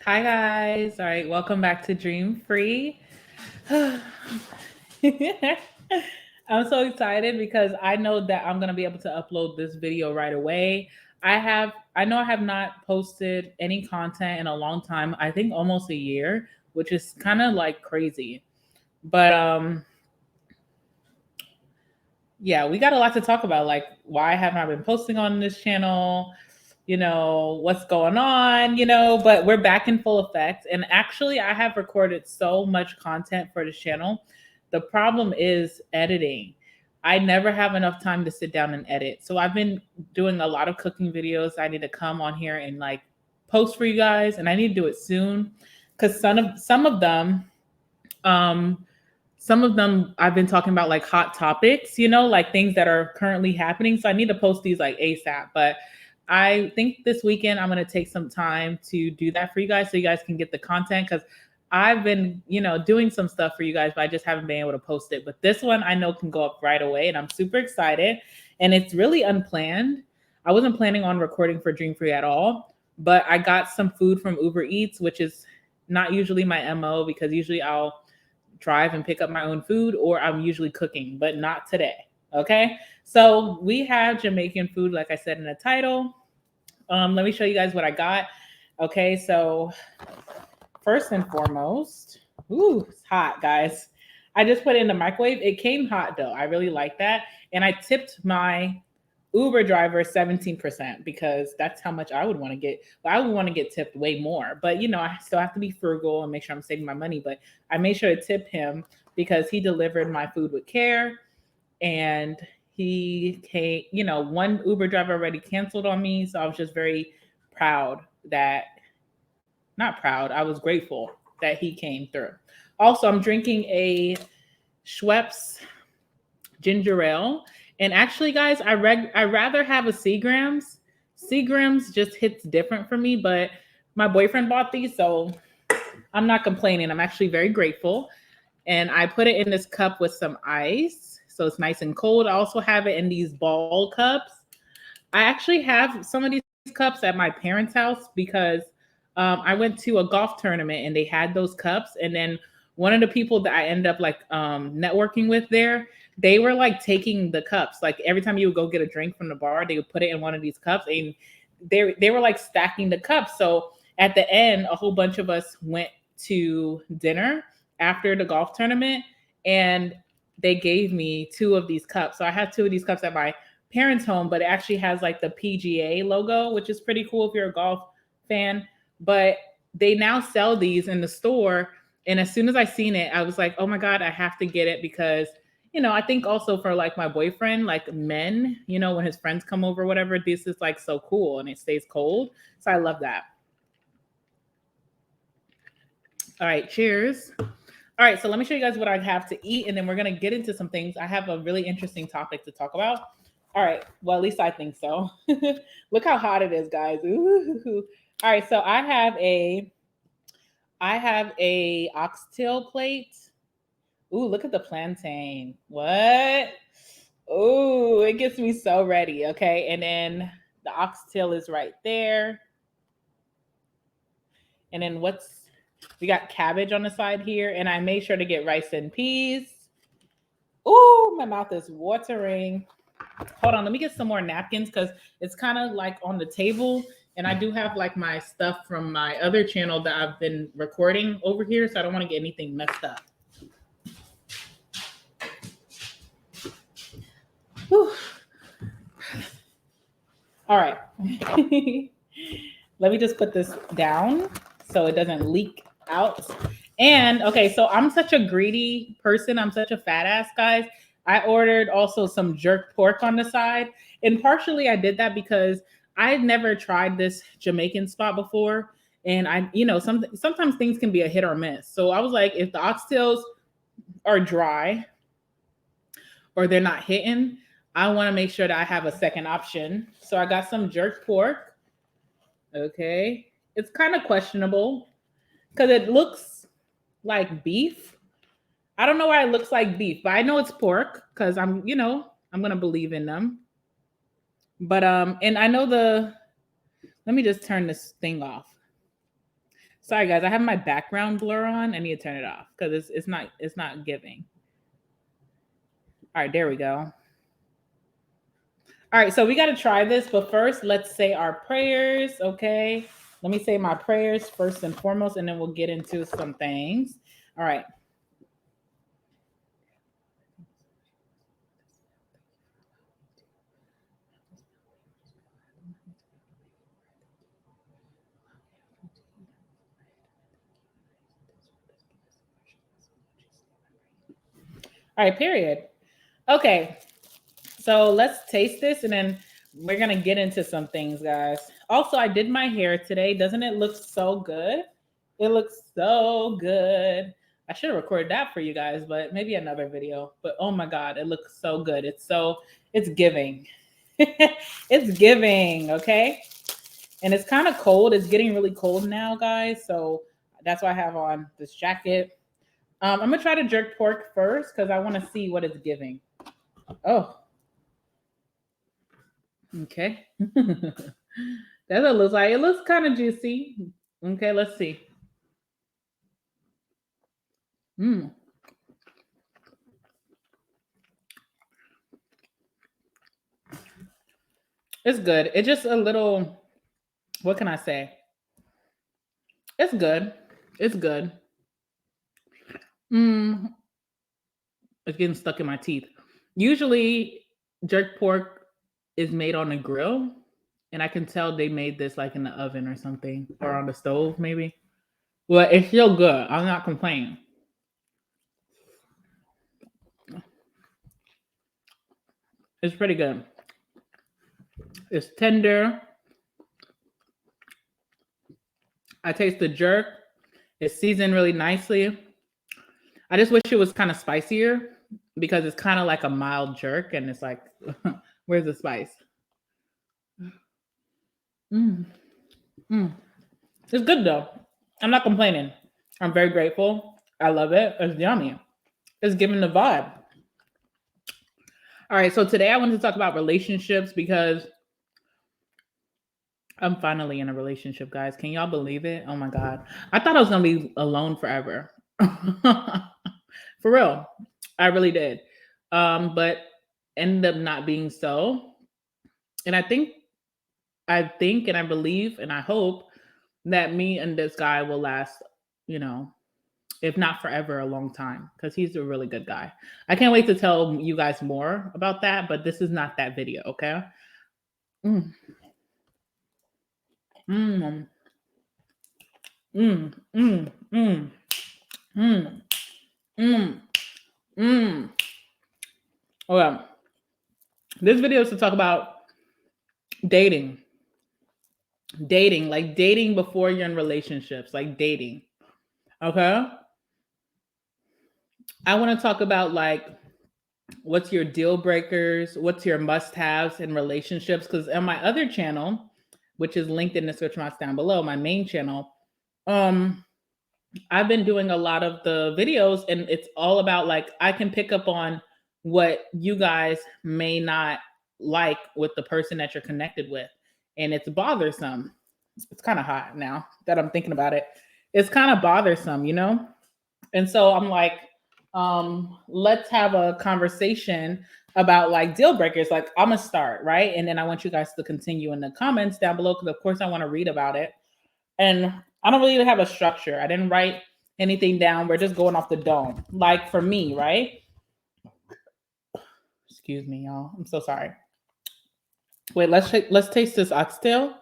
Hi guys. All right, welcome back to Dream Free. I'm so excited because I know that I'm going to be able to upload this video right away. I know I have not posted any content in a long time. I think almost a year, which is kind of like crazy. But yeah, we got a lot to talk about, like why haven't I been posting on this channel? What's going on, but we're back in full effect. And actually, I have recorded so much content for this channel. The problem is editing. I never have enough time to sit down and edit. So I've been doing a lot of cooking videos. I need to come on here and like post for you guys, and I need to do it soon because um, some of them I've been talking about like hot topics, like things that are currently happening. So I need to post these like ASAP. But I think this weekend I'm going to take some time to do that for you guys so you guys can get the content because I've been, doing some stuff for you guys, but I just haven't been able to post it. But this one I know can go up right away and I'm super excited. And it's really unplanned. I wasn't planning on recording for Dream Free at all, but I got some food from Uber Eats, which is not usually my MO because usually I'll drive and pick up my own food or I'm usually cooking, but not today. Okay. So we have Jamaican food, like I said in the title. Let me show you guys what I got. Okay. So first and foremost, ooh, it's hot, guys. I just put it in the microwave. It came hot though. I really like that. And I tipped my Uber driver 17% because that's how much I would want to get. Well, I would want to get tipped way more, but I still have to be frugal and make sure I'm saving my money. But I made sure to tip him because he delivered my food with care and he came, one Uber driver already canceled on me. So I was just very proud that, not proud, I was grateful that he came through. Also, I'm drinking a Schweppes ginger ale. And actually, guys, I rather have a Seagrams. Seagrams just hits different for me, but my boyfriend bought these, so I'm not complaining. I'm actually very grateful. And I put it in this cup with some ice, so it's nice and cold. I also have it in these ball cups. I actually have some of these cups at my parents' house because I went to a golf tournament and they had those cups. And then one of the people that I ended up like networking with there, they were like taking the cups. Like every time you would go get a drink from the bar, they would put it in one of these cups, and they were like stacking the cups. So at the end, a whole bunch of us went to dinner after the golf tournament, and they gave me two of these cups. So I have two of these cups at my parents' home, but it actually has like the PGA logo, which is pretty cool if you're a golf fan. But they now sell these in the store. And as soon as I seen it, I was like, oh my God, I have to get it because, I think also for like my boyfriend, like men, when his friends come over, whatever, this is like so cool and it stays cold. So I love that. All right, cheers. All right, so let me show you guys what I have to eat, and then we're gonna get into some things. I have a really interesting topic to talk about. All right, well, at least I think so. Look how hot it is, guys. Ooh. All right, so I have a oxtail plate. Ooh, look at the plantain. What? Ooh, it gets me so ready. Okay, and then the oxtail is right there. And then we got cabbage on the side here, and I made sure to get rice and peas. Ooh, my mouth is watering. Hold on, let me get some more napkins because it's kind of like on the table. And I do have like my stuff from my other channel that I've been recording over here. So I don't want to get anything messed up. Whew. All right. Let me just put this down so it doesn't leak out. And okay, so I'm such a greedy person. I'm such a fat ass, guys. I ordered also some jerk pork on the side. And partially I did that because I had never tried this Jamaican spot before. And sometimes things can be a hit or miss. So I was like, if the oxtails are dry or they're not hitting, I want to make sure that I have a second option. So I got some jerk pork. Okay. It's kind of questionable because it looks like beef. I don't know why it looks like beef, but I know it's pork because I'm gonna believe in them. But and I know let me just turn this thing off. Sorry guys, I have my background blur on. I need to turn it off because it's not giving. All right, there we go. All right, so we got to try this, but first let's say our prayers, okay? Let me say my prayers first and foremost, and then we'll get into some things. All right. All right, period. Okay, so let's taste this and then we're going to get into some things, guys. Also, I did my hair today. Doesn't it look so good? It looks so good. I should have recorded that for you guys, but maybe another video. But oh my God, it looks so good. It's giving. It's giving, okay? And it's kind of cold. It's getting really cold now, guys. So that's why I have on this jacket. I'm gonna try to jerk pork first because I want to see what it's giving. Oh, okay. That's what it looks like. It looks kind of juicy. Okay, let's see. Mm. It's good. It's just a little, what can I say? It's good. It's good. Mm. It's getting stuck in my teeth. Usually, jerk pork is made on a grill, and I can tell they made this like in the oven or something, or on the stove maybe. Well, it's still good. I'm not complaining. It's pretty good. It's tender. I taste the jerk. It's seasoned really nicely. I just wish it was kind of spicier because it's kind of like a mild jerk, and it's like, where's the spice? Mm. Mm. It's good though. I'm not complaining. I'm very grateful. I love it. It's yummy. It's giving the vibe. All right, so today I wanted to talk about relationships because I'm finally in a relationship, guys. Can y'all believe it? Oh my God. I thought I was going to be alone forever. For real. I really did. But ended up not being so. And I think and I believe and I hope that me and this guy will last, you know, if not forever, a long time, because he's a really good guy. I can't wait to tell you guys more about that, but this is not that video, okay? Mm. Mm. Mm. Mm. Mm. Mm. Mm. Mm. Okay. This video is to talk about dating. Dating, like dating before you're in relationships, like dating. Okay? I want to talk about like what's your deal breakers, what's your must-haves in relationships, because on my other channel, which is linked in the search box down below, my main channel, um I've been doing a lot of the videos and it's all about like I can pick up on what you guys may not like with the person that you're connected with, and it's bothersome. It's kind of hot now that I'm thinking about it. It's kind of bothersome, you know? And so I'm like, let's have a conversation about like deal breakers. Like I'm gonna start, right? And then I want you guys to continue in the comments down below because of course I want to read about it. And I don't really have a structure. I didn't write anything down. We're just going off the dome. Like for me, right? Excuse me, y'all. I'm so sorry. Wait, let's taste this oxtail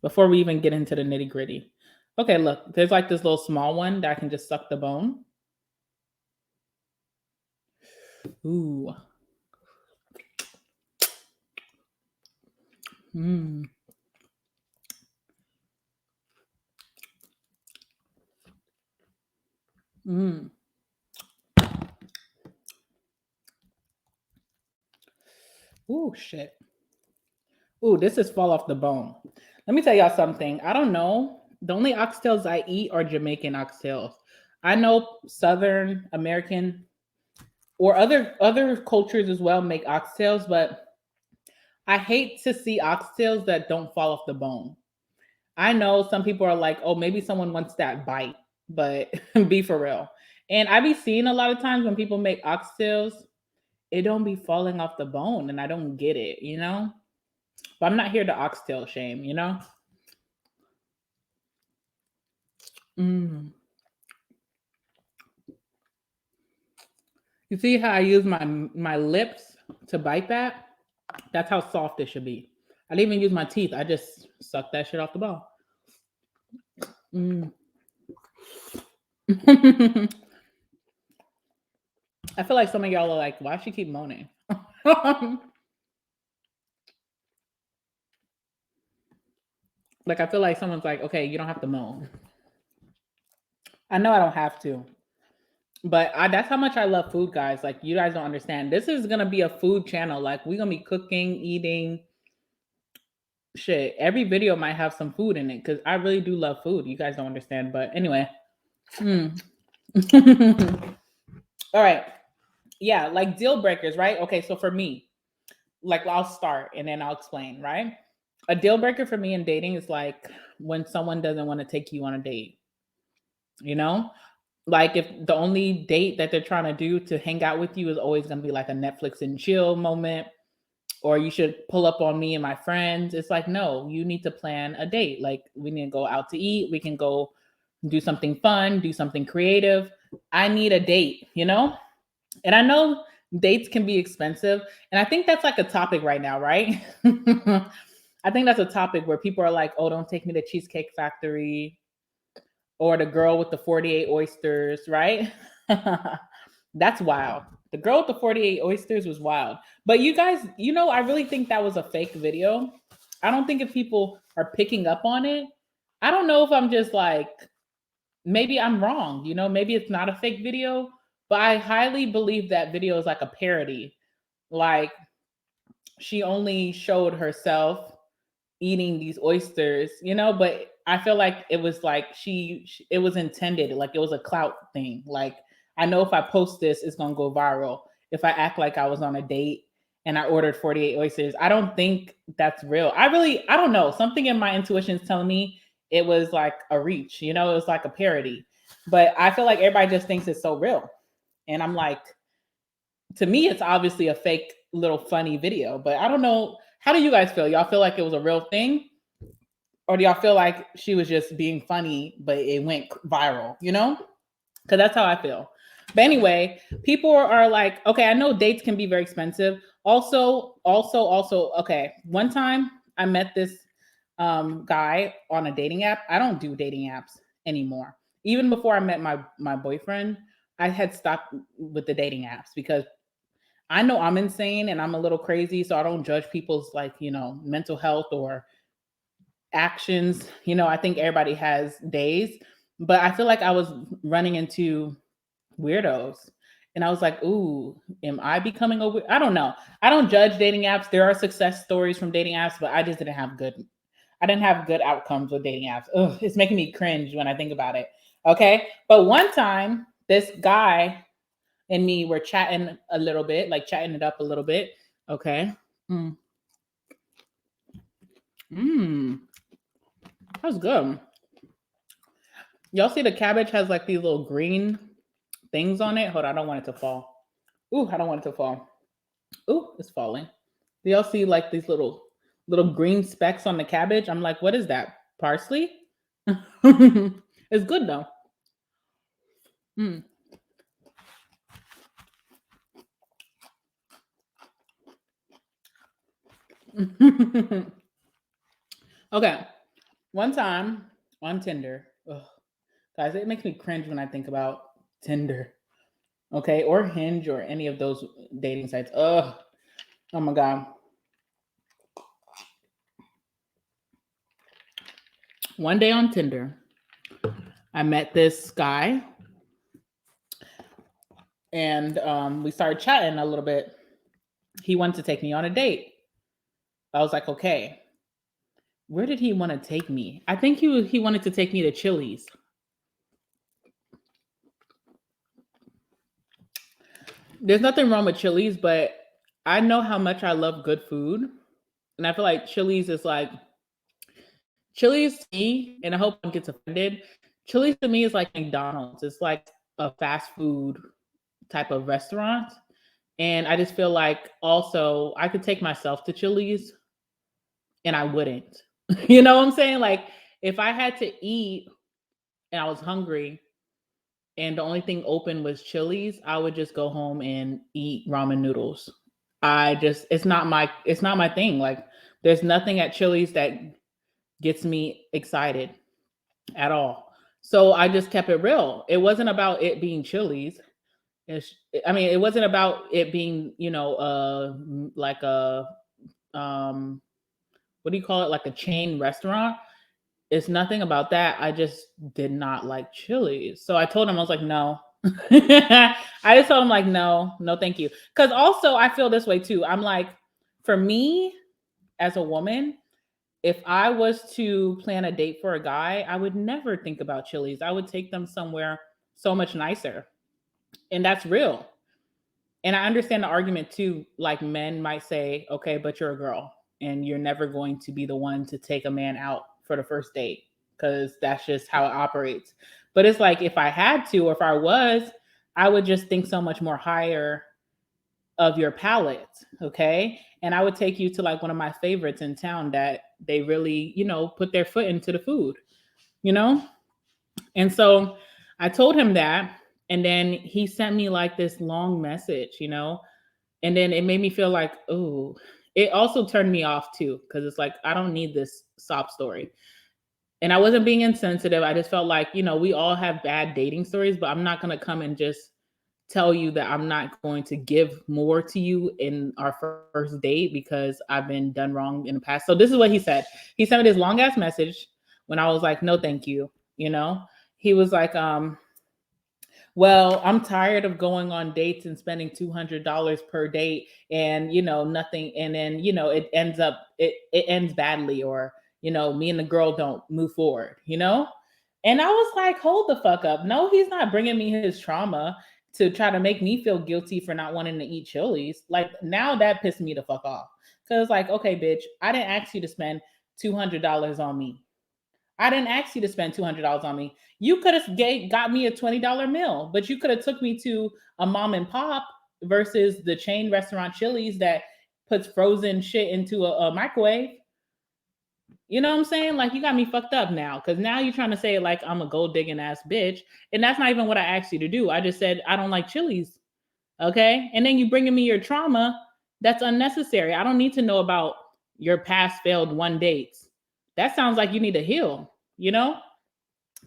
before we even get into the nitty gritty. Okay, look, there's like this little small one that I can just suck the bone. Ooh. Mmm. Mmm. Ooh, shit. Ooh, this is fall off the bone. Let me tell y'all something. I don't know. The only oxtails I eat are Jamaican oxtails. I know Southern American or other cultures as well make oxtails, but I hate to see oxtails that don't fall off the bone. I know some people are like, oh, maybe someone wants that bite, but be for real. And I be seeing a lot of times when people make oxtails, it don't be falling off the bone, and I don't get it, you know? But I'm not here to oxtail shame, you know? Mm. You see how I use my lips to bite that? That's how soft it should be. I didn't even use my teeth. I just sucked that shit off the bone. Mm. I feel like some of y'all are like, why she keep moaning? Like I feel like someone's like, okay, you don't have to moan. I know I don't have to, but that's how much I love food, guys. Like you guys don't understand. This is gonna be a food channel. Like we're gonna be cooking, eating, shit. Every video might have some food in it because I really do love food. You guys don't understand, but anyway. Mm. All right. Yeah, like deal breakers, right? Okay, so for me, like I'll start and then I'll explain, right? A deal breaker for me in dating is like when someone doesn't want to take you on a date, you know? Like if the only date that they're trying to do to hang out with you is always going to be like a Netflix and chill moment, or you should pull up on me and my friends. It's like, no, you need to plan a date. Like we need to go out to eat. We can go do something fun, do something creative. I need a date, you know? And I know dates can be expensive. And I think that's like a topic right now, right? I think that's a topic where people are like, oh, don't take me to Cheesecake Factory or the girl with the 48 oysters, right? That's wild. The girl with the 48 oysters was wild. But you guys, you know, I really think that was a fake video. I don't think if people are picking up on it, I don't know if I'm just like, maybe I'm wrong, you know, maybe it's not a fake video, but I highly believe that video is like a parody. Like she only showed herself eating these oysters, you know, but I feel like it was like it was intended, like it was a clout thing. Like I know if I post this, it's gonna go viral. If I act like I was on a date and I ordered 48 oysters, I don't think that's real. I don't know. Something in my intuition is telling me it was like a reach, you know, it was like a parody. But I feel like everybody just thinks it's so real. And I'm like, to me, it's obviously a fake little funny video, but I don't know. How do you guys feel? Y'all feel like it was a real thing? Or do y'all feel like she was just being funny, but it went viral, you know? Because that's how I feel. But anyway, people are like, okay, I know dates can be very expensive. Also, okay, one time I met this guy on a dating app. I don't do dating apps anymore. Even before I met my boyfriend, I had stopped with the dating apps because I know I'm insane and I'm a little crazy, so I don't judge people's like, you know, mental health or actions. You know, I think everybody has days, but I feel like I was running into weirdos. And I was like, ooh, am I becoming a I don't know. I don't judge dating apps. There are success stories from dating apps, but I just didn't have I didn't have good outcomes with dating apps. Ugh, it's making me cringe when I think about it. Okay. But one time, this guy and me were chatting a little bit, like chatting it up a little bit. Okay. Mm. Mm. That was good. Y'all see the cabbage has like these little green things on it? Hold on, I don't want it to fall. Ooh, I don't want it to fall. Ooh, it's falling. Do y'all see like these little green specks on the cabbage? I'm like, what is that? Parsley? It's good though. Mm. Okay. One time on Tinder, ugh, guys, it makes me cringe when I think about Tinder. Okay, or Hinge or any of those dating sites. Ugh. Oh my god. One day on Tinder, I met this guy and we started chatting a little bit. He wanted to take me on a date. I was like, okay, where did he want to take me? I think he wanted to take me to Chili's. There's nothing wrong with Chili's, but I know how much I love good food. And I feel like Chili's is like Chili's to me, and I hope one gets offended. Chili's to me is like McDonald's. It's like a fast food type of restaurant. And I just feel like also I could take myself to Chili's and I wouldn't. You know what I'm saying? Like if I had to eat and I was hungry and the only thing open was Chili's, I would just go home and eat ramen noodles. I just it's not my thing. Like there's nothing at Chili's that gets me excited at all. So I just kept it real. It wasn't about it being Chili's. It's, I mean, it wasn't about it being, like a um, what do you call it? Like a chain restaurant. It's nothing about that. I just did not like Chili's. So I told him, I was like, no. I just told him, like, no, no, thank you. Because also, I feel this way too. I'm like, for me as a woman, if I was to plan a date for a guy, I would never think about Chili's. I would take them somewhere so much nicer. And that's real. And I understand the argument too. Like men might say, okay, but you're a girl and you're never going to be the one to take a man out for the first date because that's just how it operates. But it's like if I had to, or if I was, I would just think so much more higher of your palate. Okay. And I would take you to like one of my favorites in town that they really, put their foot into the food, you know? And so I told him that. And then he sent me like this long message, and then it made me feel like, oh, it also turned me off too, because it's like, I don't need this sob story. And I wasn't being insensitive. I just felt like, we all have bad dating stories, but I'm not going to come and just tell you that I'm not going to give more to you in our first date because I've been done wrong in the past. So this is what he said. He sent me this long ass message when I was like, no, thank you. He was like, well, I'm tired of going on dates and spending $200 per date and, nothing. And then, it ends badly, or, me and the girl don't move forward. And I was like, hold the fuck up. No, he's not bringing me his trauma to try to make me feel guilty for not wanting to eat Chili's. Like now that pissed me the fuck off. Cause like, okay, bitch, I didn't ask you to spend $200 on me. I didn't ask you to spend $200 on me. You could have got me a $20 meal, but you could have took me to a mom and pop versus the chain restaurant Chili's that puts frozen shit into a microwave. You know what I'm saying? Like you got me fucked up now because now you're trying to say like I'm a gold digging ass bitch, and that's not even what I asked you to do. I just said I don't like Chili's, okay? And then you bringing me your trauma. That's unnecessary. I don't need to know about your past failed one dates. That sounds like you need to heal. You know,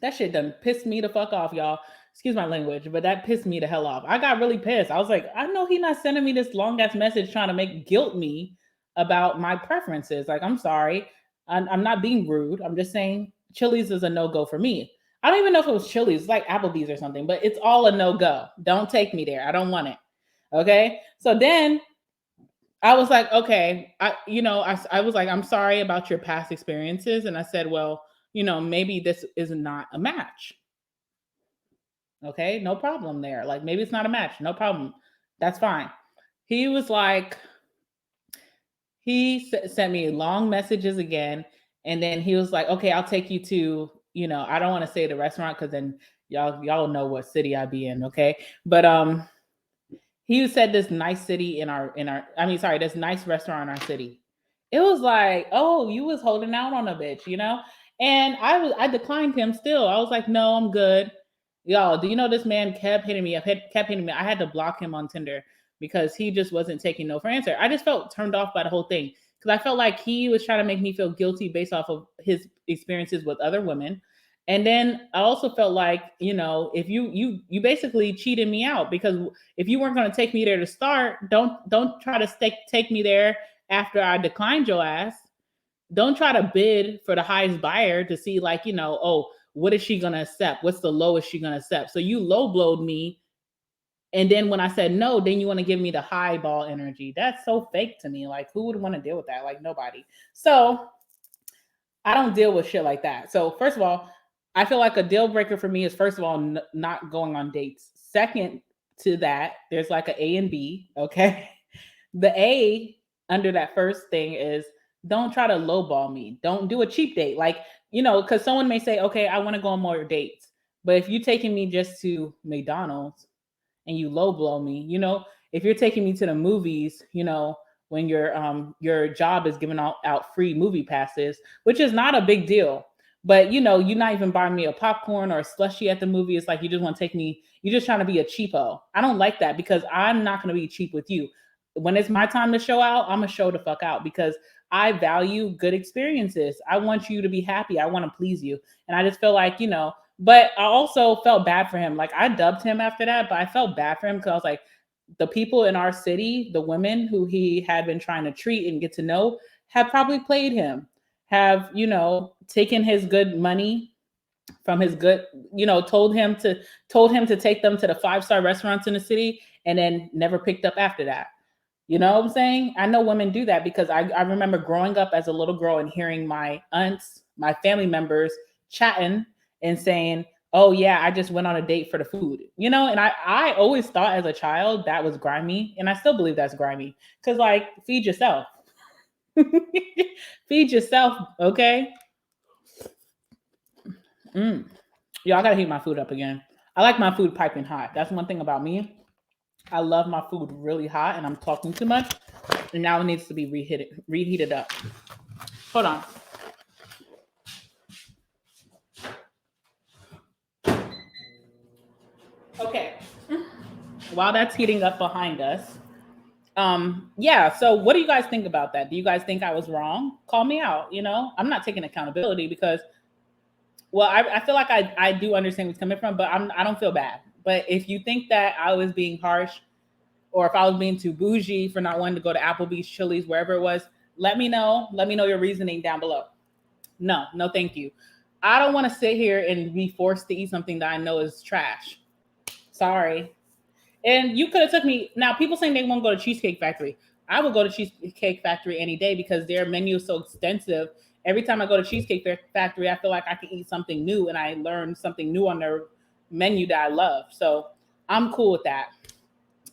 that shit done pissed me the fuck off, y'all. Excuse my language, but that pissed me the hell off. I got really pissed. I was like, I know he not sending me this long ass message trying to make guilt me about my preferences. Like, I'm sorry. I'm not being rude. I'm just saying Chili's is a no-go for me. I don't even know if it was Chili's, like Applebee's or something, but it's all a no-go. Don't take me there. I don't want it. Okay. So then I was like, okay, I was like, I'm sorry about your past experiences. And I said, well, maybe this is not a match. Okay, no problem there. Like maybe it's not a match. No problem. That's fine. He was like, sent me long messages again. And then he was like, okay, I'll take you to, I don't want to say the restaurant because then y'all know what city I be in. Okay. But he said this nice city this nice restaurant in our city. It was like, oh, you was holding out on a bitch, And I declined him still. I was like, no, I'm good. Y'all, do you know this man kept hitting me up, kept hitting me. I had to block him on Tinder because he just wasn't taking no for answer. I just felt turned off by the whole thing because I felt like he was trying to make me feel guilty based off of his experiences with other women. And then I also felt like, if you basically cheated me out because if you weren't going to take me there to start, don't try to take me there after I declined your ass. Don't try to bid for the highest buyer to see like, oh, what is she going to accept? What's the lowest she going to accept? So you low blowed me. And then when I said no, then you want to give me the high ball energy. That's so fake to me. Like who would want to deal with that? Like nobody. So I don't deal with shit like that. So first of all, I feel like a deal breaker for me is first of all, not going on dates. Second to that, there's like an A and B. Okay. The A under that first thing is don't try to lowball me. Don't do a cheap date. Like because someone may say, okay, I want to go on more dates. But if you're taking me just to McDonald's and you low blow me, if you're taking me to the movies, when your job is giving out free movie passes, which is not a big deal. But you're not even buying me a popcorn or a slushie at the movie. It's like you just want to take me, you're just trying to be a cheapo. I don't like that because I'm not gonna be cheap with you. When it's my time to show out, I'm gonna show the fuck out because I value good experiences. I want you to be happy. I want to please you. And I just feel like, but I also felt bad for him. Like I dubbed him after that, but I felt bad for him because I was like, the people in our city, the women who he had been trying to treat and get to know, have probably played him, have, taken his good money from his good, told him to take them to the 5-star restaurants in the city and then never picked up after that. You know what I'm saying? I know women do that because I remember growing up as a little girl and hearing my aunts, my family members chatting and saying, oh yeah, I just went on a date for the food. And I always thought as a child that was grimy. And I still believe that's grimy. Cause like feed yourself. Feed yourself, okay? Mm. Y'all gotta heat my food up again. I like my food piping hot. That's one thing about me. I love my food really hot and I'm talking too much. And now it needs to be reheated up. Hold on. Okay. While that's heating up behind us, yeah. So what do you guys think about that? Do you guys think I was wrong? Call me out. I'm not taking accountability because, well, I feel like I do understand where it's coming from, but I don't feel bad. But if you think that I was being harsh, or if I was being too bougie for not wanting to go to Applebee's, Chili's, wherever it was, let me know. Let me know your reasoning down below. No, thank you. I don't want to sit here and be forced to eat something that I know is trash. Sorry. And you could have took me. Now, people saying they won't go to Cheesecake Factory. I would go to Cheesecake Factory any day because their menu is so extensive. Every time I go to Cheesecake Factory, I feel like I can eat something new and I learn something new on their menu that I love. So I'm cool with that.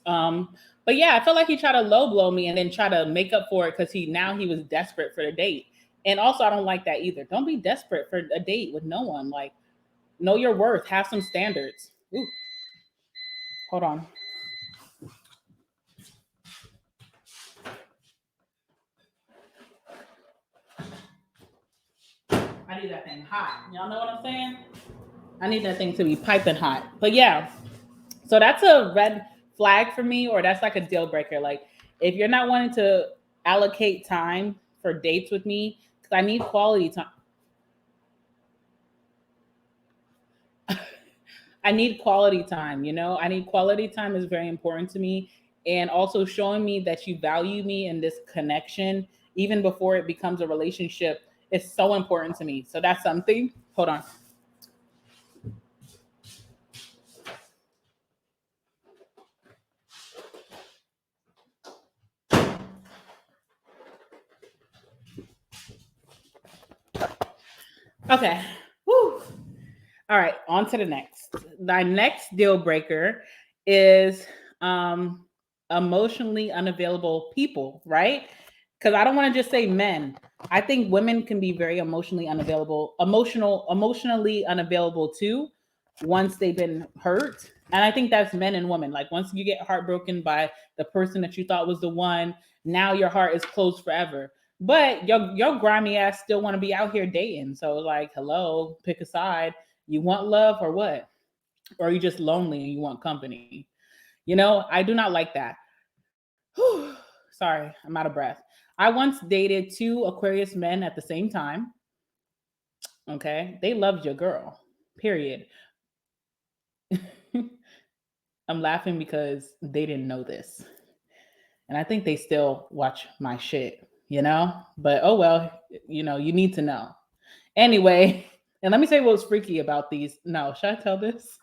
Um, but yeah, I felt like he tried to low blow me and then try to make up for it because he was desperate for the date. And also, I don't like that either. Don't be desperate for a date with no one. Like, know your worth. Have some standards. Ooh, hold on. I need that thing hot. Y'all know what I'm saying? I need that thing to be piping hot. But yeah, so that's a red flag for me, or that's like a deal breaker. Like, if you're not wanting to allocate time for dates with me, because I need quality time. I need quality time, I need quality time is very important to me. And also showing me that you value me in this connection, even before it becomes a relationship, is so important to me. So that's something. Hold on. Okay. Whew. All right. On to the next. My next deal breaker is emotionally unavailable people, right? Because I don't want to just say men. I think women can be very emotionally unavailable too, once they've been hurt. And I think that's men and women. Like once you get heartbroken by the person that you thought was the one, now your heart is closed forever. But your grimy ass still want to be out here dating. So like, hello, pick a side. You want love or what? Or are you just lonely and you want company? I do not like that. Whew. Sorry, I'm out of breath. I once dated 2 Aquarius men at the same time. Okay. They loved your girl, period. I'm laughing because they didn't know this. And I think they still watch my shit. But oh well, you need to know. Anyway, and let me say what's freaky about these. No, should I tell this?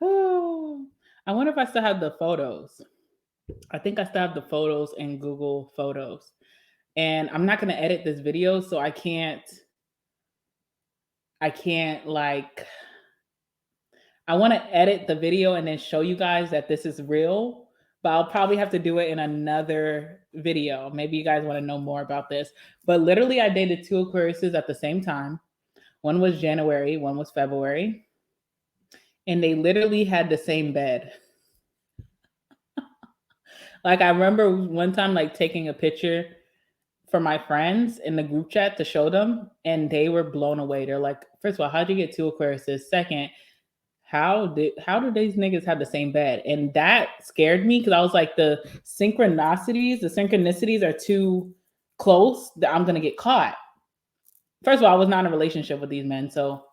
Oh, I wonder if I still have the photos. I think I still have the photos in Google Photos. And I'm not going to edit this video, so I can't like I want to edit the video and then show you guys that this is real, but I'll probably have to do it in another video. Maybe you guys want to know more about this. But literally, I dated two Aquariuses at the same time. One was January, one was February. And they literally had the same bed. Like, I remember one time, like, taking a picture for my friends in the group chat to show them, and they were blown away. They're like, first of all, how'd you get two Aquariuses? Second, how do these niggas have the same bed? And that scared me because I was like, the synchronicities are too close that I'm gonna get caught. First of all, I was not in a relationship with these men, so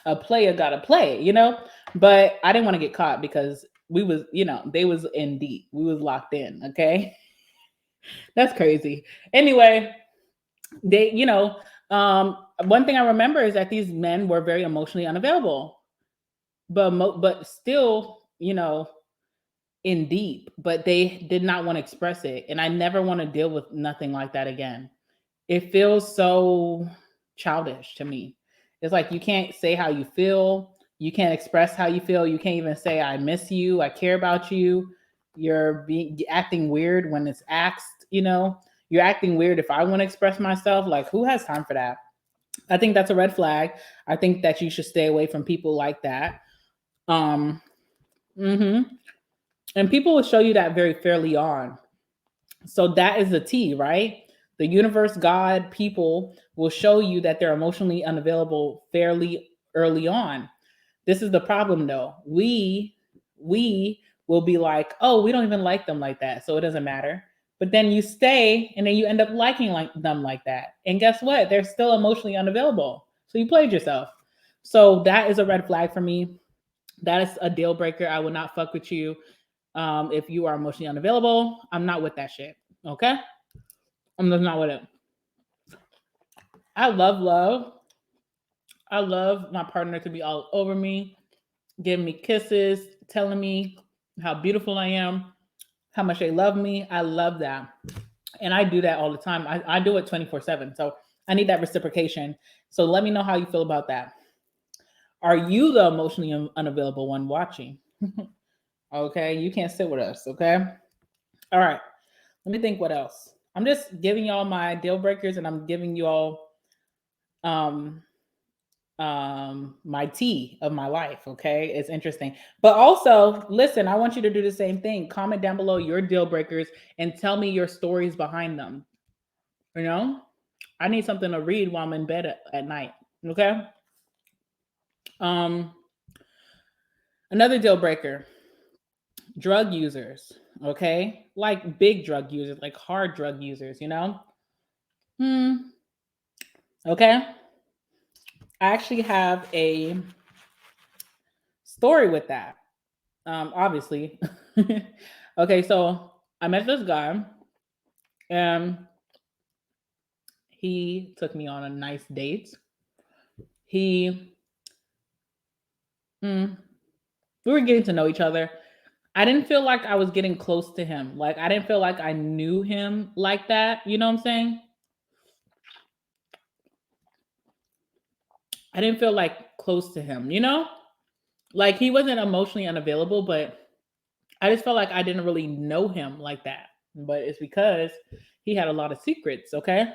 a player gotta play, you know. But I didn't want to get caught because we was, you know, they was in deep. We was locked in. Okay, that's crazy. Anyway, they, you know, one thing I remember is that these men were very emotionally unavailable, but still, you know, in deep. But they did not want to express it, and I never want to deal with nothing like that again. It feels so childish to me. It's like you can't say how you feel. You can't express how you feel. You can't even say I miss you, I care about you. You're acting weird when it's asked, you know. You're acting weird if I want to express myself. Like, who has time for that? I think that's a red flag. I think that you should stay away from people like that. Um mhm. And people will show you that very fairly on. So that is the T, right? The universe, God, people will show you that they're emotionally unavailable fairly early on. This is the problem though. We will be like, "Oh, we don't even like them like that, so it doesn't matter." But then you stay and then you end up liking like them like that. And guess what? They're still emotionally unavailable. So you played yourself. So that is a red flag for me. That is a deal breaker. I will not fuck with you. If you are emotionally unavailable, I'm not with that shit. Okay? I'm just not with it. I love love. I love my partner to be all over me, giving me kisses, telling me how beautiful I am, how much they love me. I love that. And I do that all the time. I do it 24/7. So I need that reciprocation. So let me know how you feel about that. Are you the emotionally unavailable one watching? Okay. You can't sit with us. Okay. All right. Let me think what else. I'm just giving y'all my deal breakers and I'm giving you all um my tea of my life. Okay, it's interesting. But also, listen, I want you to do the same thing. Comment down below your deal breakers and tell me your stories behind them. You know, I need something to read while I'm in bed at night. Okay. um Another deal breaker: drug users. Okay, like big drug users, like hard drug users, you know. Okay, I actually have a story with that. Obviously. Okay, so I met this guy and he took me on a nice date. He, mm, we were getting to know each other. I didn't feel like I was getting close to him. Like, I didn't feel like I knew him like that. You know what I'm saying? I didn't feel like close to him, you know? Like, he wasn't emotionally unavailable, but I just felt like I didn't really know him like that. But it's because he had a lot of secrets, okay?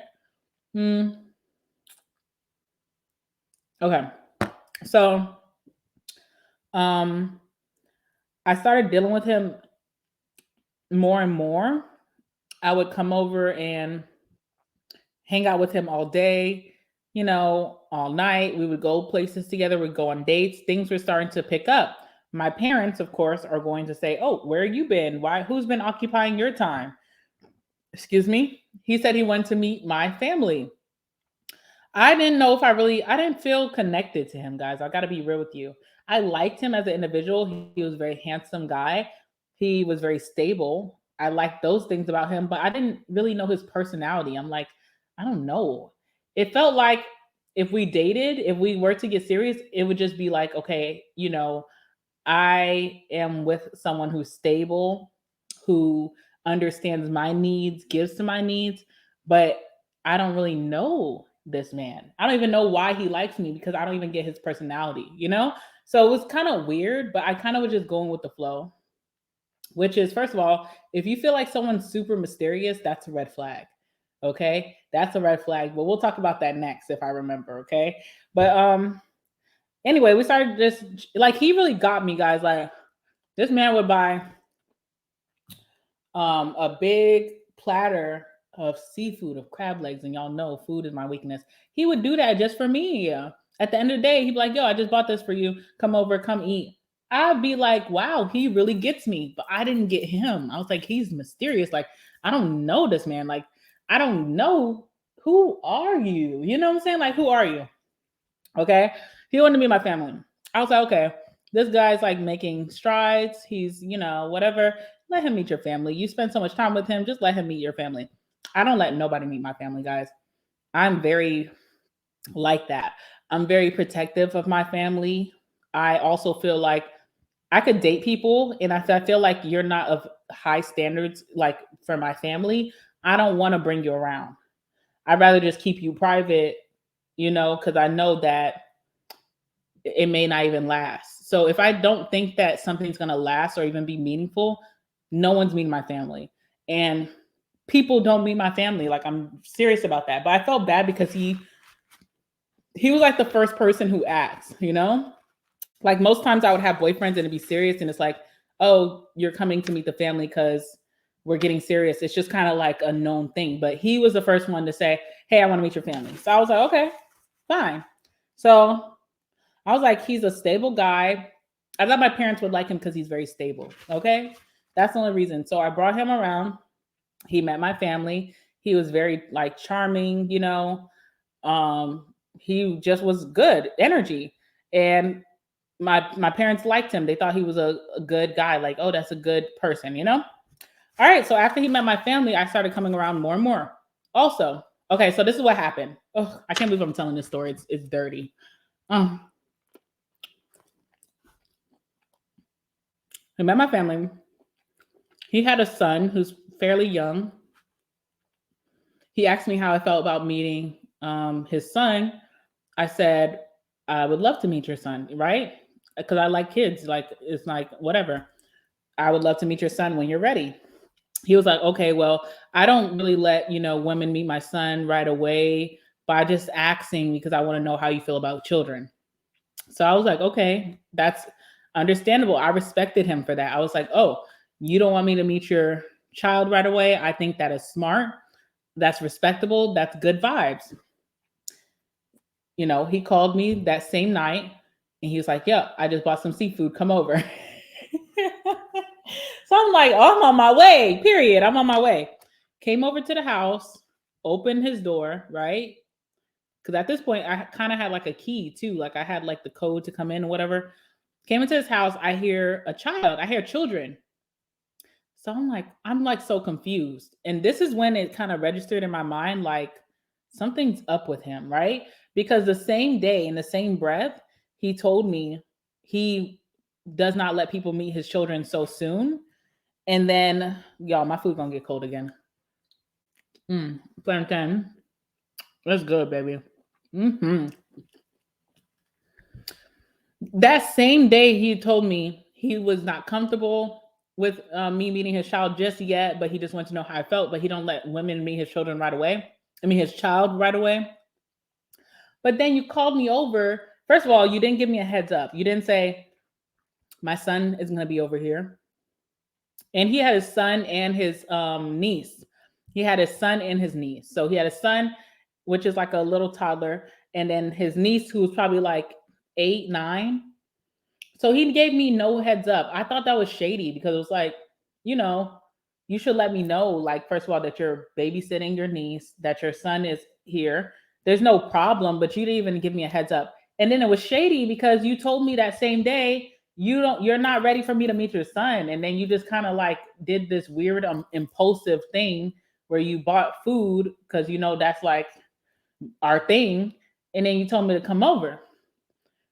Mm, okay. So, um, I started dealing with him more and more. I would come over and hang out with him all day, you know, all night. We would go places together, we'd go on dates. Things were starting to pick up. My parents, of course, are going to say, "Oh, where you been? Why who's been occupying your time?" Excuse me. He said he wanted to meet my family. I didn't know if I didn't feel connected to him, guys. I got to be real with you. I liked him as an individual. He was a very handsome guy. He was very stable. I liked those things about him, but I didn't really know his personality. I'm like, I don't know. It felt like if we dated, if we were to get serious, it would just be like, okay, you know, I am with someone who's stable, who understands my needs, gives to my needs, but I don't really know this man. I don't even know why he likes me because I don't even get his personality, you know? So it was kind of weird, but I kind of was just going with the flow. which is, first of all, if you feel like someone's super mysterious, that's a red flag. Okay, that's a red flag. But we'll talk about that next if I remember. Okay, but anyway, we started just like he really got me, guys. Like this man would buy a big platter of seafood, of crab legs, and y'all know food is my weakness. He would do that just for me. At the end of the day, he'd be like, "Yo, I just bought this for you. Come over, come eat." I'd be like, "Wow, he really gets me," but I didn't get him. I was like, "He's mysterious. Like, I don't know this man. Like, I don't know who are you. You know what I'm saying? Like, who are you?" Okay, he wanted to be my family. I was like, okay, this guy's like making strides. He's, whatever. Let him meet your family. You spend so much time with him, just let him meet your family. I don't let nobody meet my family, guys. I'm very like that. I'm very protective of my family. I also feel like I could date people, and if I feel like you're not of high standards, like for my family, I don't want to bring you around. I'd rather just keep you private, because I know that it may not even last. So if I don't think that something's going to last or even be meaningful, no one's meeting my family. And people don't meet my family. Like I'm serious about that. But I felt bad because he was like the first person who asked. Like most times I would have boyfriends and it'd be serious and it's like, "Oh, you're coming to meet the family because we're getting serious." It's just kind of like a known thing. But he was the first one to say, "Hey, I want to meet your family." So I was like, "Okay, fine." So I was like, he's a stable guy. I thought my parents would like him because he's very stable. Okay. That's the only reason. So I brought him around. He met my family. He was very like charming. He just was good energy. And my parents liked him. They thought he was a good guy. Like, oh, that's a good person. All right. So after he met my family, I started coming around more and more. Also, okay, so this is what happened. Oh, I can't believe I'm telling this story. It's dirty. Um, he met my family. He had a son who's fairly young. He asked me how I felt about meeting his son. I said, "I would love to meet your son, right? Because I like kids. Like, it's like, whatever. I would love to meet your son when you're ready." He was like, "Okay, well, I don't really let, women meet my son right away, but I just asking because I want to know how you feel about children." So I was like, "Okay, that's understandable." I respected him for that. I was like, "Oh, you don't want me to meet your child right away? I think that is smart. That's respectable. That's good vibes." He called me that same night and he was like, "Yeah, I just bought some seafood. Come over." So I'm like, "Oh, I'm on my way, period. I'm on my way." Came over to the house, opened his door, right? Because at this point, I kind of had like a key too. Like I had like the code to come in or whatever. Came into his house, I hear a child, I hear children. So I'm like so confused. And this is when it kind of registered in my mind like something's up with him, right? Because the same day, in the same breath, he told me he does not let people meet his children so soon. And then, y'all, my food gonna get cold again. Plantain. That's good, baby. hmm That same day, he told me he was not comfortable with me meeting his child just yet, but he just wanted to know how I felt. But he don't let women meet his children right away. I mean, his child right away. But then you called me over. First of all, you didn't give me a heads up. You didn't say my son is going to be over here. And he had his son and his niece. He had his son and his niece. So he had a son, which is like a little toddler, and then his niece, who was probably like 8, 9. So he gave me no heads up. I thought that was shady because it was like, you know, you should let me know, like, first of all, that you're babysitting your niece, that your son is here. There's no problem, but you didn't even give me a heads up. And then it was shady because you told me that same day you're not ready for me to meet your son. And then you just kind of like did this weird impulsive thing where you bought food because that's like our thing. And then you told me to come over.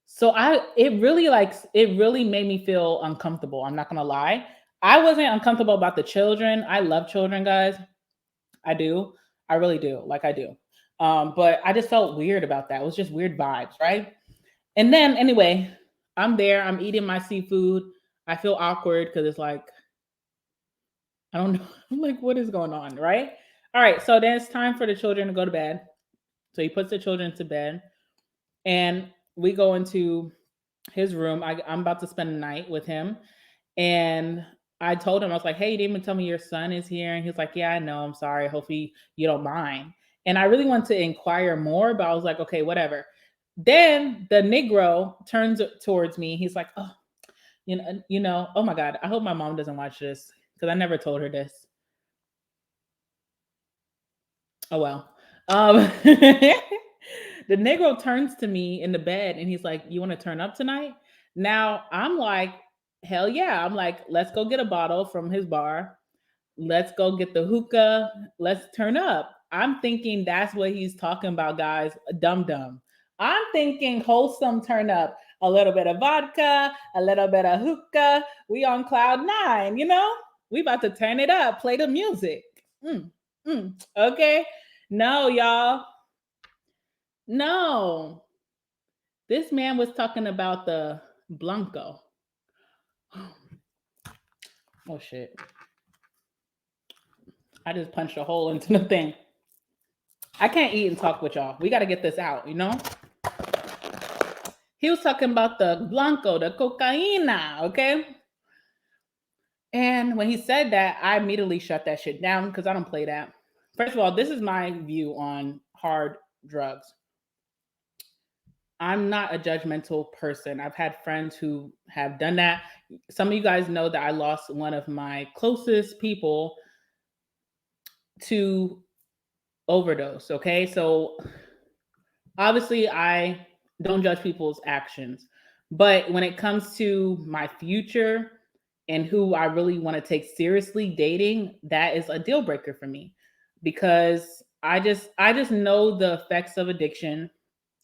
So it really made me feel uncomfortable. I'm not gonna lie. I wasn't uncomfortable about the children. I love children, guys. I do. I really do. Like I do. But I just felt weird about that. It was just weird vibes, right? And then anyway, I'm there. I'm eating my seafood. I feel awkward because it's like I don't know. I'm like, what is going on, right? All right, so then it's time for the children to go to bed. So he puts the children to bed, and we go into his room. I'm about to spend the night with him, and I told him, I was like, hey, you didn't even tell me your son is here. And he was like, yeah, I know. I'm sorry. Hopefully you don't mind. And I really want to inquire more, but I was like, okay, whatever. Then the Negro turns towards me. He's like, oh, oh my God. I hope my mom doesn't watch this because I never told her this. Oh well. The Negro turns to me in the bed and he's like, you want to turn up tonight? Now I'm like, hell yeah. I'm like, let's go get a bottle from his bar. Let's go get the hookah. Let's turn up. I'm thinking that's what he's talking about, guys. Dum dum. I'm thinking wholesome turn up. A little bit of vodka, a little bit of hookah. We on cloud nine, We about to turn it up, play the music. Okay. No, y'all. No. This man was talking about the Blanco. Oh shit. I just punched a hole into the thing. I can't eat and talk with y'all. We got to get this out, He was talking about the Blanco, the cocaina, okay? And when he said that, I immediately shut that shit down because I don't play that. First of all, this is my view on hard drugs. I'm not a judgmental person. I've had friends who have done that. Some of you guys know that I lost one of my closest people to overdose, okay? So obviously I don't judge people's actions, but when it comes to my future and who I really want to take seriously dating, that is a deal breaker for me because I just know the effects of addiction.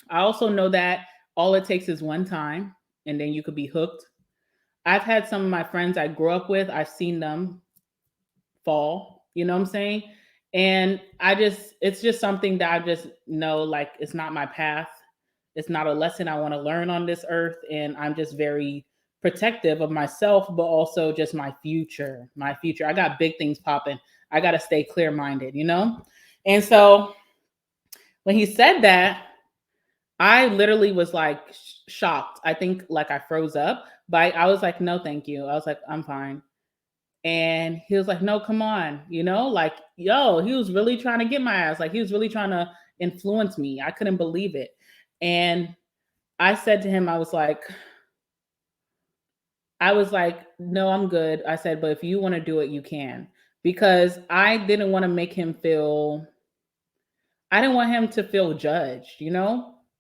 I also know that all it takes is one time and then you could be hooked. I've had some of my friends I grew up with, I've seen them fall, you know what I'm saying? And it's just something that I just know like it's not my path. It's not a lesson I want to learn on this earth. And I'm just very protective of myself, but also just my future. My future. I got big things popping. I got to stay clear minded, And so when he said that, I literally was like shocked. I think like I froze up, but I was like, no, thank you. I was like, I'm fine. And he was like, no, come on, like, yo, he was really trying to get my ass. Like, he was really trying to influence me. I couldn't believe it. And I said to him, I was like, no, I'm good. I said, but if you want to do it, you can. Because I didn't want to make him feel, I didn't want him to feel judged,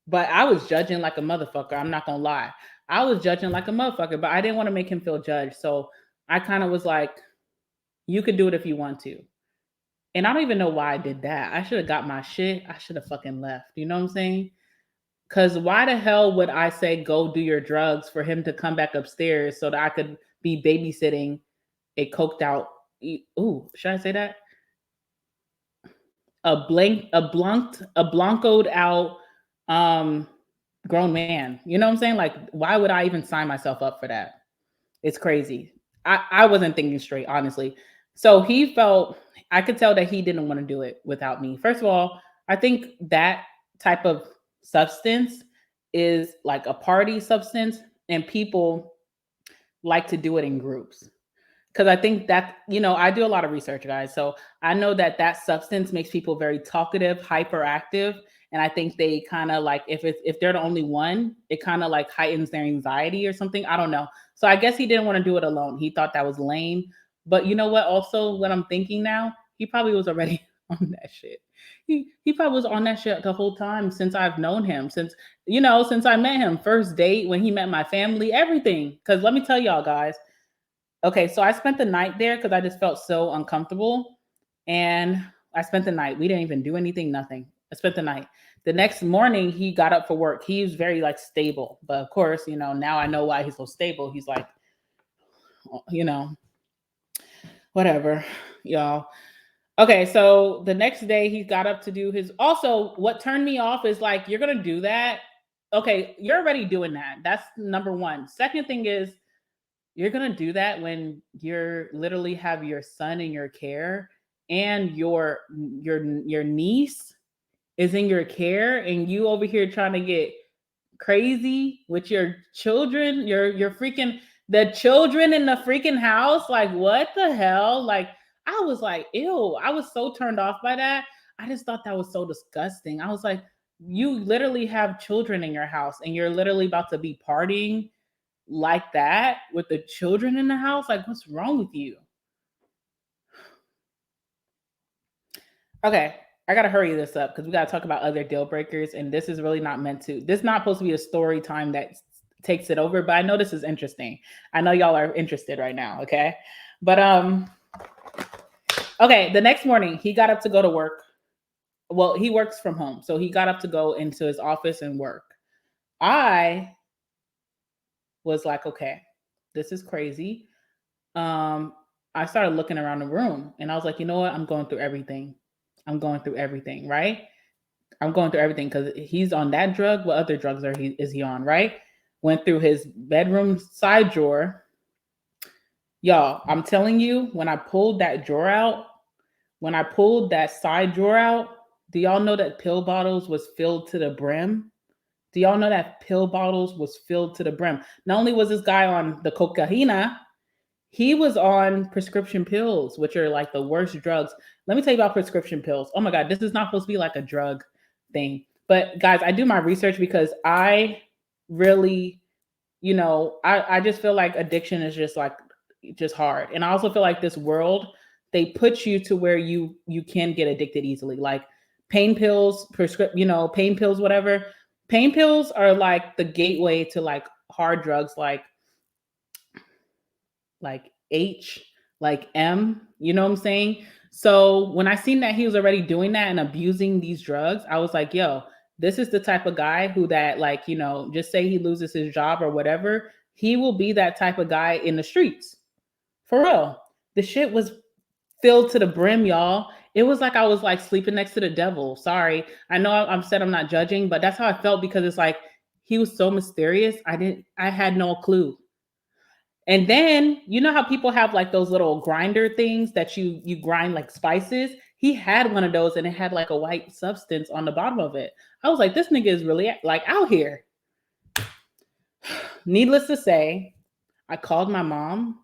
But I was judging like a motherfucker. I'm not going to lie. I was judging like a motherfucker, but I didn't want to make him feel judged. So I kind of was like, you could do it if you want to. And I don't even know why I did that. I should have got my shit. I should have fucking left. You know what I'm saying? Because why the hell would I say go do your drugs for him to come back upstairs so that I could be babysitting a coked out, ooh, should I say that? A blancoed out grown man. You know what I'm saying? Like, why would I even sign myself up for that? It's crazy. I wasn't thinking straight, honestly. So he felt, I could tell that he didn't want to do it without me. First of all, I think that type of substance is like a party substance, and people like to do it in groups. Because I think that, I do a lot of research, guys. So I know that that substance makes people very talkative, hyperactive. And I think they kind of like, if they're the only one, it kind of like heightens their anxiety or something. I don't know. So I guess he didn't want to do it alone. He thought that was lame. But you know what? Also, what I'm thinking now, he probably was already on that shit. He probably was on that shit the whole time since I've known him, since I met him, first date, when he met my family, everything. Because let me tell y'all, guys. Okay, so I spent the night there because I just felt so uncomfortable. And I spent the night. We didn't even do anything, nothing. I spent the night. The next morning, he got up for work. He was very like stable. But of course, now I know why he's so stable. He's like, whatever, y'all. Okay, so the next day he got up to do his. Also, what turned me off is like, you're going to do that. Okay, you're already doing that. That's number one. Second thing is, You're gonna do that when you're literally have your son in your care and your niece is in your care, and you over here trying to get crazy with your children, your freaking the children in the freaking house. Like, what the hell? Like, I was like, ew. I was so turned off by that. I just thought that was so disgusting. I was like, you literally have children in your house and you're literally about to be partying like that with the children in the house. Like, what's wrong with you? Okay, I gotta hurry this up because we gotta talk about other deal breakers, and this is really not meant to. This is not supposed to be a story time that takes it over, but I know this is interesting. I know y'all are interested right now. Okay, but okay. The next morning, he got up to go to work. Well, he works from home, so he got up to go into his office and work. I was like, okay, this is crazy. I started looking around the room, and I was like, you know what? I'm going through everything. I'm going through everything, right? I'm going through everything because he's on that drug. What other drugs is he on, right? Went through his bedroom side drawer. Y'all, I'm telling you, when I pulled that drawer out, when I pulled that side drawer out, do y'all know that pill bottles was filled to the brim? Do y'all know that pill bottles was filled to the brim? Not only was this guy on the cocaína, he was on prescription pills, which are like the worst drugs. Let me tell you about prescription pills. Oh my God, this is not supposed to be like a drug thing. But guys, I do my research because I really, I just feel like addiction is just hard. And I also feel like this world, they put you to where you can get addicted easily. Like pain pills, pain pills, whatever. Pain pills are like the gateway to like hard drugs like H, like M, you know what I'm saying? So when I seen that he was already doing that and abusing these drugs, I was like, yo, this is the type of guy who that like, just say he loses his job or whatever, he will be that type of guy in the streets. For real. The shit was filled to the brim, y'all. It was like I was like sleeping next to the devil. Sorry. I know I'm said I'm not judging, but that's how I felt because it's like he was so mysterious. I had no clue. And then you know how people have like those little grinder things that you grind like spices? He had one of those and it had like a white substance on the bottom of it. I was like, this nigga is really like out here. Needless to say, I called my mom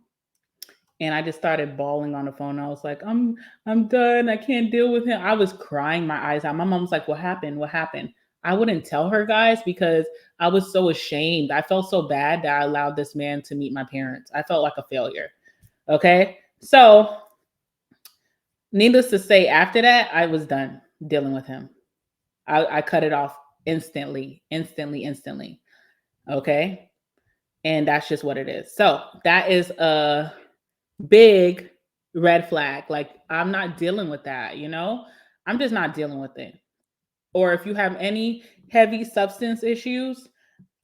and I just started bawling on the phone. I was like, I'm done. I can't deal with him. I was crying my eyes out. My mom was like, what happened? What happened? I wouldn't tell her, guys, because I was so ashamed. I felt so bad that I allowed this man to meet my parents. I felt like a failure. Okay. So needless to say, after that, I was done dealing with him. I cut it off instantly. Okay. And that's just what it is. So that is a big red flag. Like, I'm not dealing with that, I'm just not dealing with it. Or if you have any heavy substance issues,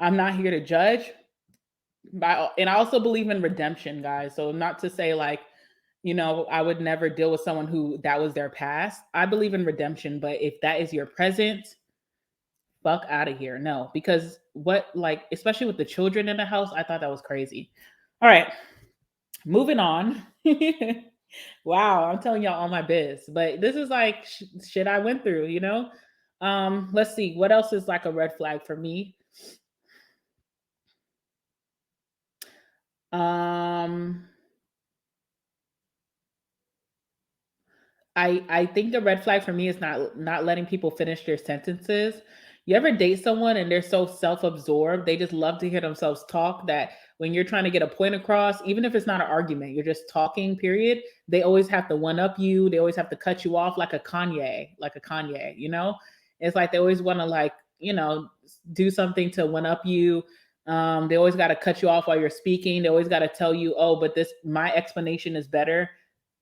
I'm not here to judge. And I also believe in redemption, guys. So not to say like, I would never deal with someone who that was their past. I believe in redemption, but if that is your present, fuck out of here. No, because especially with the children in the house, I thought that was crazy. All right, moving on. Wow, I'm telling y'all all my biz, but this is like shit I went through, Let's see what else is like a red flag for me. I think the red flag for me is not letting people finish their sentences. You ever date someone and they're so self-absorbed, they just love to hear themselves talk that when you're trying to get a point across, even if it's not an argument, you're just talking, period, they always have to one up you, they always have to cut you off like a Kanye, It's like they always want to do something to one up you. They always got to cut you off while you're speaking. They always got to tell you, oh, but my explanation is better.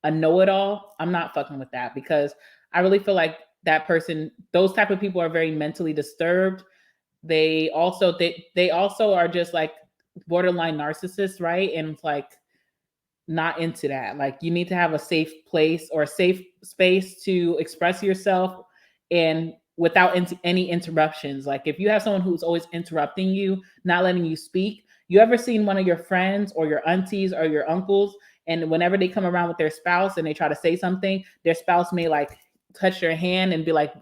A know-it-all, I'm not fucking with that because I really feel like that person, those type of people are very mentally disturbed. They also are just like borderline narcissists, right? And it's like not into that. Like you need to have a safe place or a safe space to express yourself and without any interruptions. Like if you have someone who's always interrupting you, not letting you speak, You ever seen one of your friends or your aunties or your uncles, and whenever they come around with their spouse and they try to say something, their spouse may like touch their hand and be like,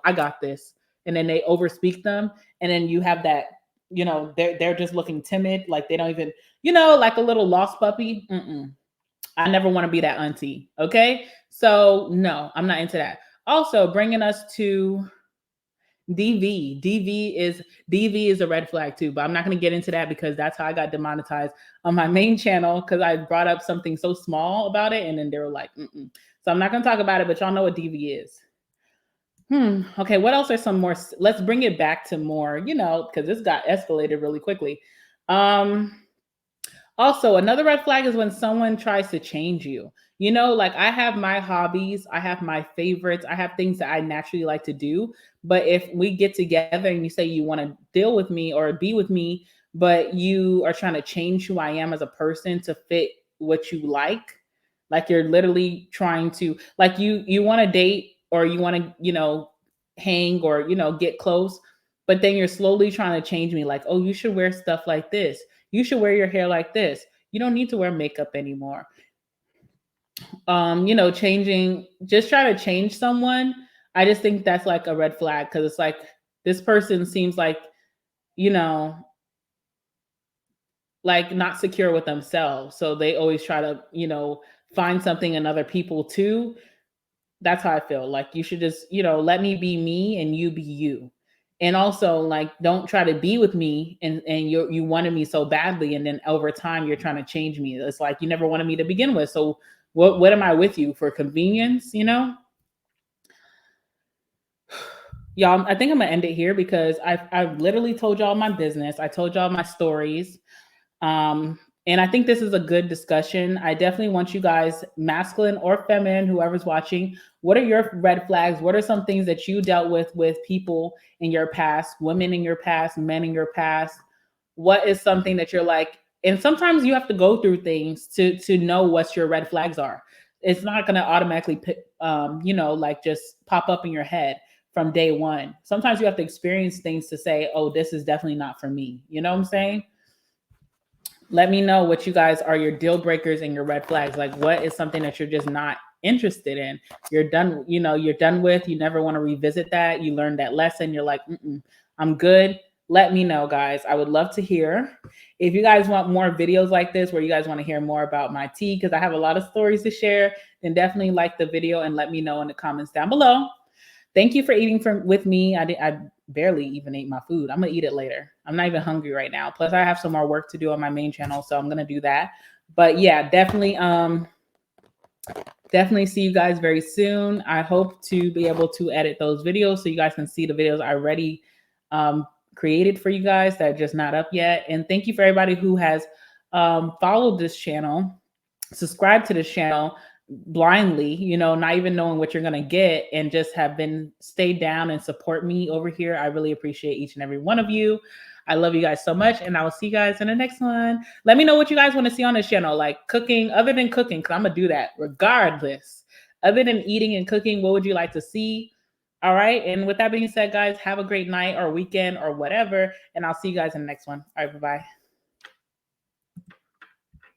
I got this. And then they overspeak them. And then you have that, they're just looking timid, like they don't even, like a little lost puppy. I never want to be that auntie. Okay. So no, I'm not into that. Also, bringing us to DV. DV is a red flag too, but I'm not going to get into that because that's how I got demonetized on my main channel, because I brought up something so small about it, and then they were like, mm-mm. So I'm not going to talk about it, but y'all know what DV is. Okay, what else are some more? Let's bring it back to more, because this got escalated really quickly. Also, another red flag is when someone tries to change you. Like I have my hobbies, I have my favorites, I have things that I naturally like to do. But if we get together and you say you want to deal with me or be with me, but you are trying to change who I am as a person to fit what you like you're literally trying to, like you want to date or you want to, hang or, get close, but then you're slowly trying to change me, like, oh, you should wear stuff like this. You should wear your hair like this. You don't need to wear makeup anymore. Changing, just try to change someone. I just think that's like a red flag, because it's like this person seems like, you know, like not secure with themselves. So they always try to, find something in other people too. That's how I feel. Like you should just, let me be me and you be you. And also like don't try to be with me and you wanted me so badly, and then over time you're trying to change me. It's like you never wanted me to begin with. So what am I with you for, convenience, Y'all, I think I'm gonna end it here because I've literally told y'all my business. I told y'all my stories. Um, and I think this is a good discussion. I definitely want you guys, masculine or feminine, whoever's watching, what are your red flags? What are some things that you dealt with people in your past, women in your past, men in your past? What is something that you're like, and sometimes you have to go through things to know what your red flags are. It's not going to automatically like just pop up in your head from day one. Sometimes you have to experience things to say, oh, this is definitely not for me. You know what I'm saying? Let me know what you guys are, your deal breakers and your red flags. Like what is something that you're just not interested in? You're done, you're done with, you never want to revisit that. You learned that lesson. You're like, I'm good. Let me know, guys. I would love to hear. If you guys want more videos like this, where you guys want to hear more about my tea, because I have a lot of stories to share, then definitely like the video and let me know in the comments down below. Thank you for eating with me. I barely even ate my food. I'm gonna eat it later. I'm not even hungry right now. Plus, I have some more work to do on my main channel, so I'm gonna do that. But yeah, definitely see you guys very soon. I hope to be able to edit those videos so you guys can see the videos I already created for you guys that are just not up yet. And thank you for everybody who has followed this channel, subscribed to this channel blindly, not even knowing what you're going to get, and just have been stay down and support me over here. I really appreciate each and every one of you. I love you guys so much, and I will see you guys in the next one. Let me know what you guys want to see on this channel, like cooking, other than cooking, because I'm going to do that regardless. Other than eating and cooking, what would you like to see? All right. And with that being said, guys, have a great night or weekend or whatever, and I'll see you guys in the next one. All right. Bye-bye.